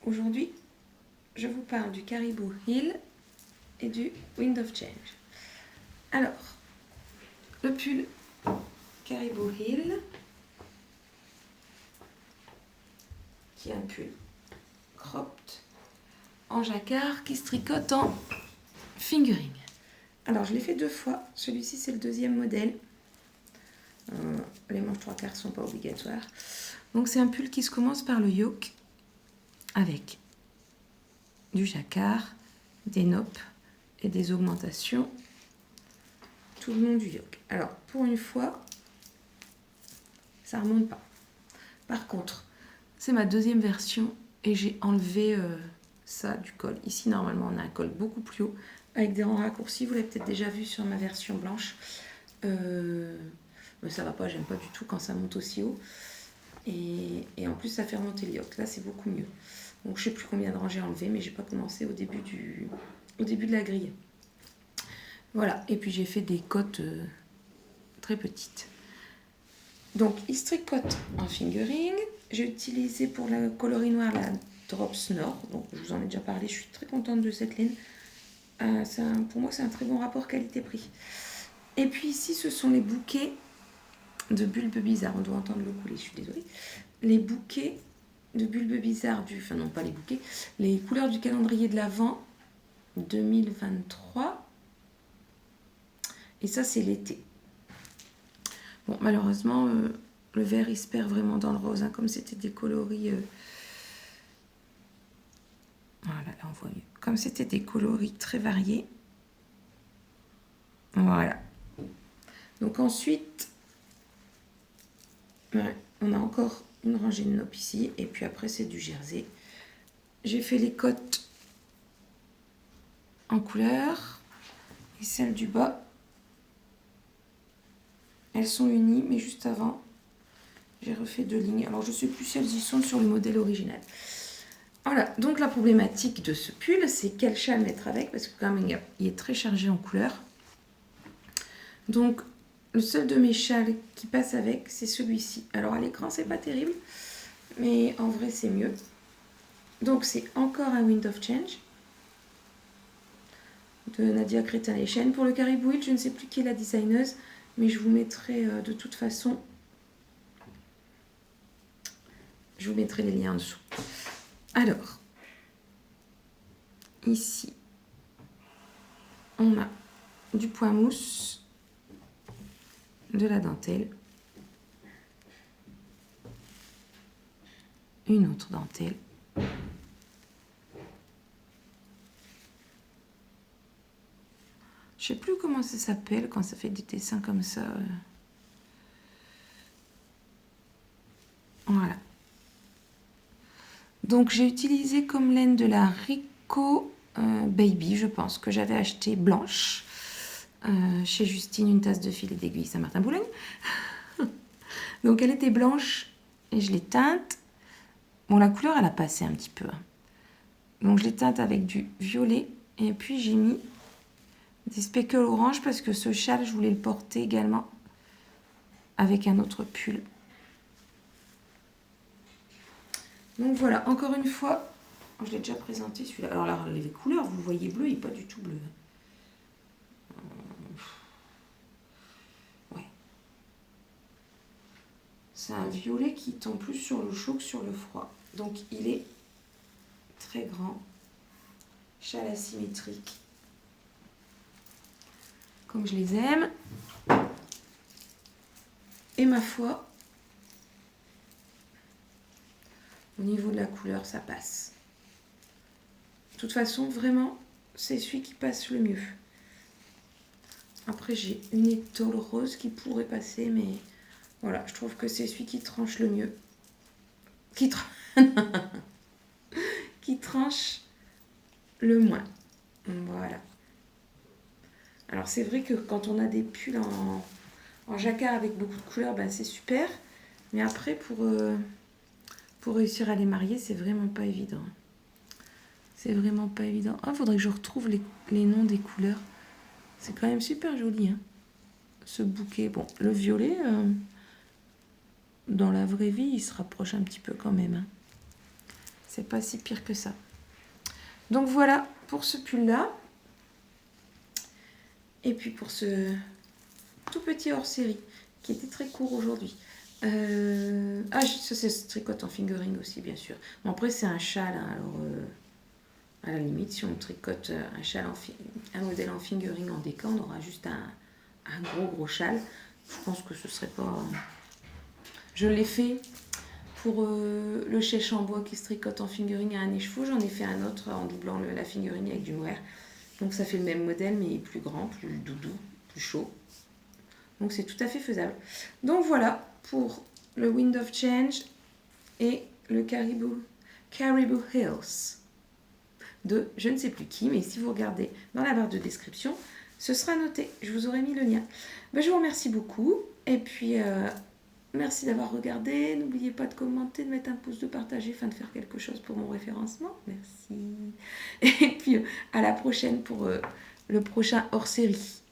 aujourd'hui, je vous parle du Caribou Hill et du Wind of Change. Alors, le pull Caribou Hill, qui est un pull cropped en jacquard qui se tricote en fingering. Alors, je l'ai fait 2 fois. Celui-ci, c'est le 2e modèle. Les manches 3/4 ne sont pas obligatoires. Donc, c'est un pull qui se commence par le yoke avec du jacquard, des noppes et des augmentations tout le long du yoke. Alors, pour une fois, ça ne remonte pas. Par contre, c'est ma 2e version et j'ai enlevé ça du col. Ici, normalement, on a un col beaucoup plus haut avec des rangs raccourcis. Vous l'avez peut-être déjà vu sur ma version blanche. Mais ça va pas, j'aime pas du tout quand ça monte aussi haut. Et en plus, ça fait remonter le yoke. Là, c'est beaucoup mieux. Donc, je sais plus combien de rangs j'ai enlevé, mais j'ai pas commencé au début de la grille. Voilà. Et puis, j'ai fait des côtes très petites. Donc, il se tricote en fingering. J'ai utilisé pour la coloris noire la Drops Nord. Donc, je vous en ai déjà parlé. Je suis très contente de cette laine. Pour moi, c'est un très bon rapport qualité-prix. Et puis ici, ce sont les bouquets de bulbes bizarres. On doit entendre le couler, je suis désolée. Les bouquets de bulbes bizarres enfin non, pas les bouquets, les couleurs du calendrier de l'Avent 2023. Et ça, c'est l'été. Bon, malheureusement, le vert, il se perd vraiment dans le rose, hein, comme c'était des coloris... Voilà, là, on voit mieux. Comme c'était des coloris très variés. Voilà. Donc ensuite, on a encore une rangée de noppes ici. Et puis après, c'est du jersey. J'ai fait les côtes en couleur. Et celles du bas, elles sont unies. Mais juste avant, j'ai refait 2 lignes. Alors, je ne sais plus si elles y sont sur le modèle original. Voilà. Donc, la problématique de ce pull, c'est quel châle mettre avec. Parce que quand même, il est très chargé en couleur. Donc, le seul de mes châles qui passe avec, c'est celui-ci. Alors, à l'écran, c'est pas terrible. Mais en vrai, c'est mieux. Donc, c'est encore un Wind of Change de Nadia Crétin-Lechen. Pour le Caribou Hill, je ne sais plus qui est la designeuse, mais je vous mettrai de toute façon, je vous mettrai les liens en dessous. Alors, ici, on a du point mousse, de la dentelle, une autre dentelle, je sais plus comment ça s'appelle quand ça fait des dessins comme ça. Voilà. Donc j'ai utilisé comme laine de la Rico Baby, je pense, que j'avais acheté blanche chez Justine, une tasse de fil et d'aiguille Saint-Martin-Boulogne. Donc elle était blanche et je l'ai teinte. Bon, la couleur, elle a passé un petit peu. Donc je l'ai teinte avec du violet et puis j'ai mis des speckles orange parce que ce châle, je voulais le porter également avec un autre pull. Donc voilà, encore une fois, je l'ai déjà présenté celui-là. Alors là, les couleurs, vous le voyez bleu, il n'est pas du tout bleu. Ouais. C'est un violet qui tombe plus sur le chaud que sur le froid. Donc il est très grand, châle asymétrique, comme je les aime. Et ma foi, au niveau de la couleur, ça passe. De toute façon, vraiment, c'est celui qui passe le mieux. Après, j'ai une étole rose qui pourrait passer, mais voilà, je trouve que c'est celui qui tranche le mieux. Qui tranche le moins. Voilà. Alors, c'est vrai que quand on a des pulls en jacquard avec beaucoup de couleurs, ben, c'est super. Mais après, pour réussir à les marier, c'est vraiment pas évident. C'est vraiment pas évident. Ah, faudrait que je retrouve les noms des couleurs. C'est quand même super joli, hein, ce bouquet. Bon, le violet, dans la vraie vie, il se rapproche un petit peu quand même. Hein. C'est pas si pire que ça. Donc voilà pour ce pull-là. Et puis pour ce tout petit hors-série qui était très court aujourd'hui. Ah, ça c'est ce tricote en fingering aussi, bien sûr. Bon, après, c'est un châle, hein, alors à la limite, si on tricote un châle un modèle en fingering en déca, on aura juste un gros châle. Je pense que ce serait pas. Je l'ai fait pour le chèche en bois qui se tricote en fingering à un écheveau. J'en ai fait un autre en doublant la fingering avec du mohair. Donc ça fait le même modèle, mais plus grand, plus doudou, plus chaud. Donc c'est tout à fait faisable. Donc voilà pour le Wind of Change et le Caribou Hills de je ne sais plus qui, mais si vous regardez dans la barre de description, ce sera noté. Je vous aurai mis le lien. Ben, je vous remercie beaucoup. Et puis, merci d'avoir regardé. N'oubliez pas de commenter, de mettre un pouce, de partager, enfin de faire quelque chose pour mon référencement. Merci. Et puis, à la prochaine pour le prochain hors-série.